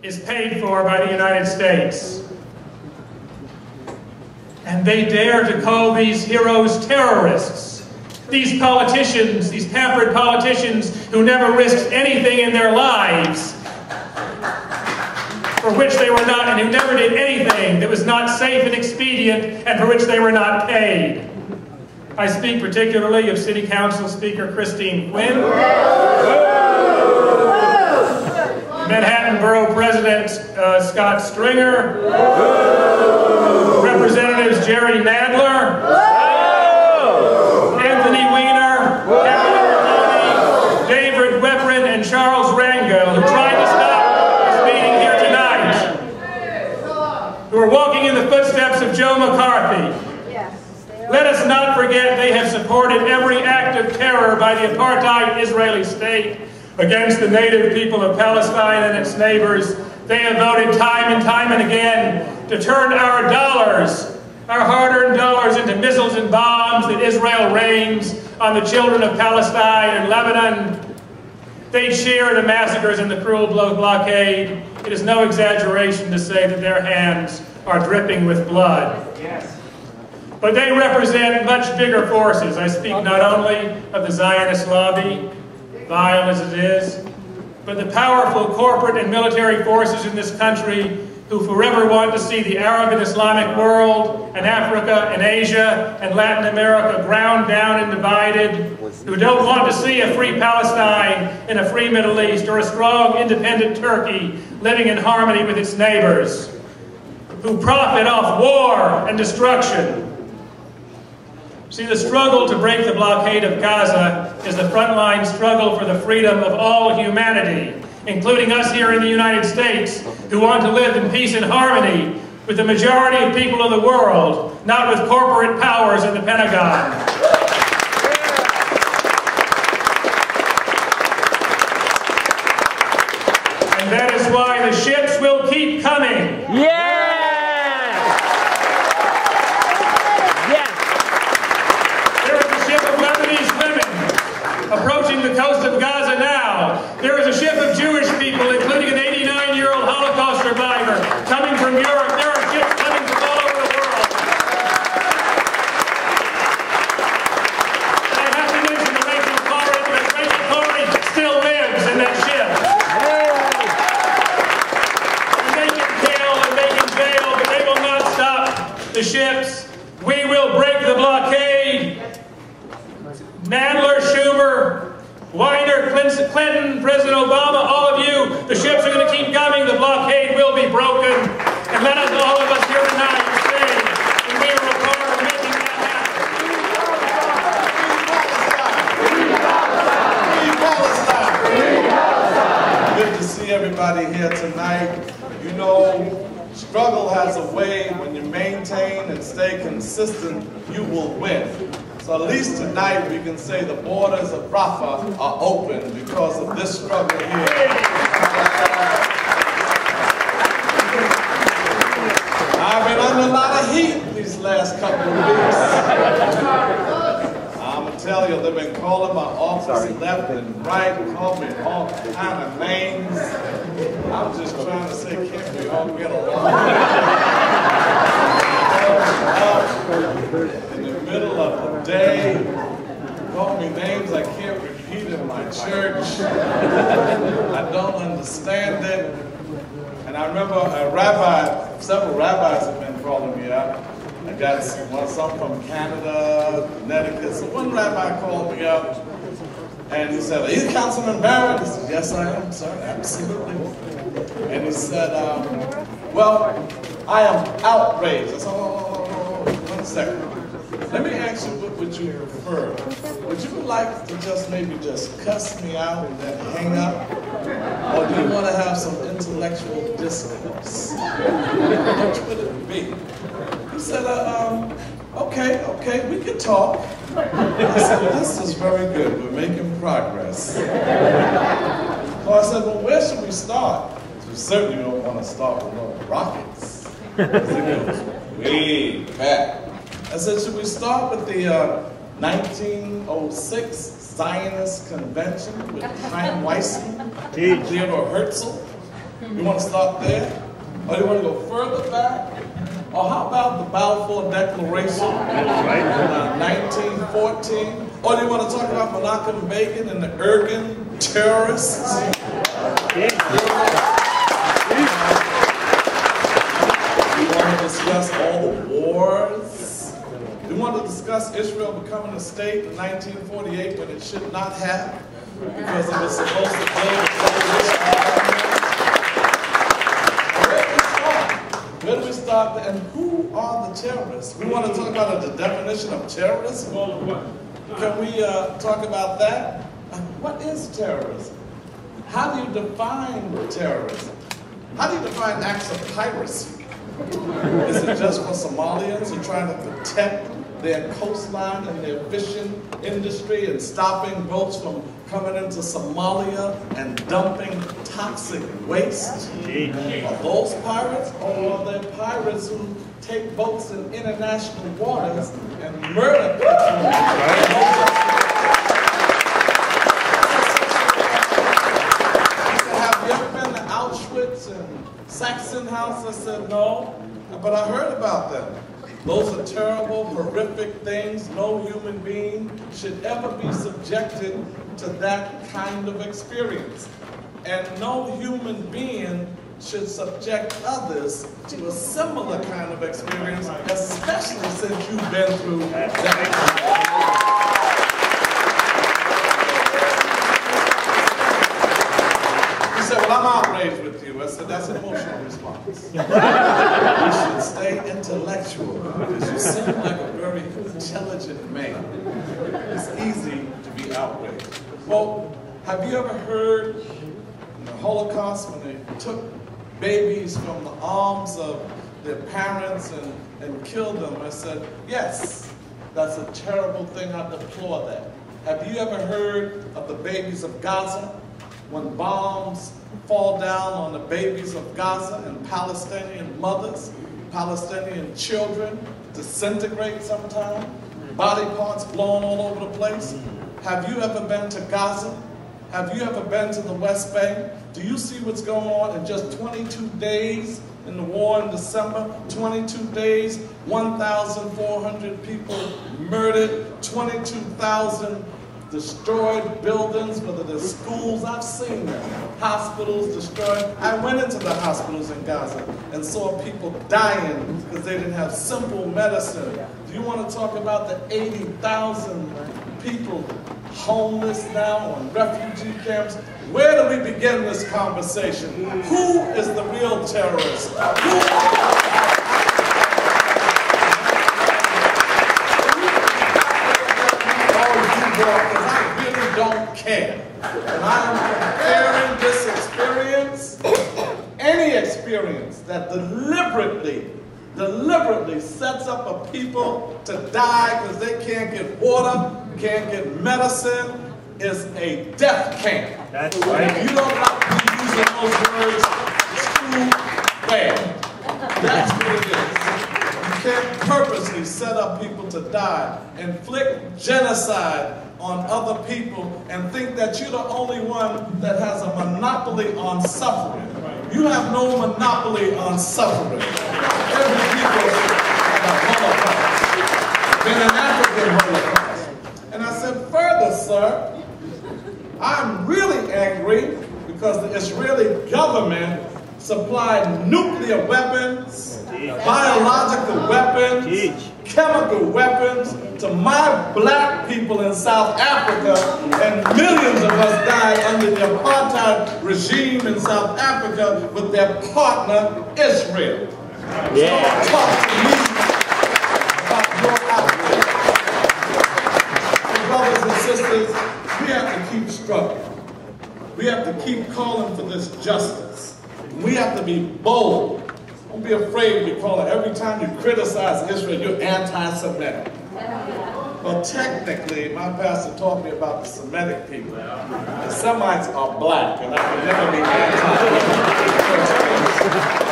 is paid for by the United States. And they dare to call these heroes terrorists. These politicians, these pampered politicians who never risked anything in their lives, for which they were not, and who never did anything that was not safe and expedient, and for which they were not paid. I speak particularly of City Council Speaker Christine Quinn, Manhattan Borough President Scott Stringer, Representatives Jerry Nadler, Anthony Weiner, Kevin Maloney, David Weprin, and Charles Rangel, who tried to stop this meeting here tonight, who are walking in the footsteps of Joe McCarthy. Let us not forget they have supported every act of terror by the apartheid Israeli state against the native people of Palestine and its neighbors. They have voted time and time and again to turn our dollars, our hard-earned dollars, into missiles and bombs that Israel rains on the children of Palestine and Lebanon. They share the massacres and the cruel blockade. It is no exaggeration to say that their hands are dripping with blood. Yes. But they represent much bigger forces. I speak not only of the Zionist lobby, vile as it is, but the powerful corporate and military forces in this country who forever want to see the Arab and Islamic world, and Africa and Asia and Latin America ground down and divided, who don't want to see a free Palestine and a free Middle East, or a strong independent Turkey living in harmony with its neighbors, who profit off war and destruction. See, the struggle to break the blockade of Gaza is the frontline struggle for the freedom of all humanity, including us here in the United States, who want to live in peace and harmony with the majority of people of the world, not with corporate powers in the Pentagon. And that is why the ships will keep coming. Yeah! Approaching the coast of Gaza now. There is a ship of Jewish people, including an 89-year-old Holocaust survivor, coming from Europe. There are ships coming from all over the world. And I have to mention the Rachel Corrie, because Rachel Corrie still lives in that ship. And they can kill and they can bail, but they will not stop the ships. We will break the blockade. Nadler, Schumer, Weiner, Clinton, President Obama, all of you, the ships are going to keep coming, the blockade will be broken, and let us, all of us here tonight, say that we are a part of making that happen. Good to see everybody here tonight. You know, struggle has a way, when you maintain and stay consistent, you will win. So at least tonight we can say the borders of Rafah are open because of this struggle here. I've been under a lot of heat these last couple of weeks. I'm going to tell you, they've been calling my office left and right, calling me all kind of names. I'm just trying to say, can't we all get along? In the middle of the day, call me names I can't repeat in my church. I don't understand it. And I remember a rabbi, several rabbis have been calling me up. I got some from Canada, Connecticut. So one rabbi called me up and he said, "Are you Councilman Barron?" I said, "Yes, I am, sir, absolutely." And he said, "Well, I am outraged." I said, "Oh, 1 second. Let me ask you, what would you prefer? Would you like to just maybe just cuss me out and then hang up? Or do you want to have some intellectual discourse? Which would it be?" He said, okay, we could talk. I said, "This is very good. We're making progress." So I said, "Well, where should we start?" "We certainly don't want to start with no rockets. It goes way back." I said, "Should we start with the 1906 Zionist Convention with Chaim Weizmann, Theodore Herzl?" You want to stop there? Or do you want to go further back? Or how about the Balfour Declaration in 1914? Or do you want to talk about Menachem Begin and the Ergen terrorists? We want to discuss all the wars. We want to discuss Israel becoming a state in 1948 when it should not have, because it was supposed to build a coalition government. Where do we start? And who are the terrorists? We want to talk about the definition of terrorism. Can we talk about that? What is terrorism? How do you define terrorism? How do you define acts of piracy? Is it just for Somalians who are trying to protect their coastline and their fishing industry and stopping boats from coming into Somalia and dumping toxic waste? Are those pirates, or are they pirates who take boats in international waters and murder people? Have you ever been to Auschwitz and Sachsenhausen? I said, no, but I heard about them. Those are terrible, horrific things. No human being should ever be subjected to that kind of experience. And no human being should subject others to a similar kind of experience, especially since you've been through that. He said, well, I'm outraged with you. I said, that's an emotional response. You should stay intellectual, because you seem like a very intelligent man. It's easy to be outraged. Well, have you ever heard in the Holocaust when they took babies from the arms of their parents and killed them? I said, yes, that's a terrible thing. I deplore that. Have you ever heard of the babies of Gaza? When bombs fall down on the babies of Gaza and Palestinian mothers, Palestinian children disintegrate sometimes, body parts blown all over the place. Have you ever been to Gaza? Have you ever been to the West Bank? Do you see what's going on in just 22 days in the war in December? 22 days, 1,400 people murdered, 22,000 destroyed buildings, whether they're schools, I've seen them. Hospitals destroyed. I went into the hospitals in Gaza and saw people dying because they didn't have simple medicine. Do you want to talk about the 80,000 people homeless now on refugee camps? Where do we begin this conversation? Who is the real terrorist? Because I really don't care. And I am comparing this experience, any experience that deliberately sets up a people to die because they can't get water, can't get medicine, is a death camp. That's right. If you don't like me using those words, it's too bad. That's what it is. You can't purposely set up people to die, inflict genocide on other people, and think that you're the only one that has a monopoly on suffering. You have no monopoly on suffering. Every people have a Holocaust. Been an African Holocaust. And I said, further, sir, I'm really angry because the Israeli government supplied nuclear weapons, biological weapons, chemical weapons to my black people in South Africa, and millions of us died under the apartheid regime in South Africa with their partner, Israel. So talk to me about your outfit. Brothers and sisters, we have to keep struggling. We have to keep calling for this justice. We have to be bold. Don't be afraid to call it. Every time you criticize Israel, you're anti-Semitic. Well, technically, my pastor taught me about the Semitic people. The Semites are black, and I can never be anti-Semitic.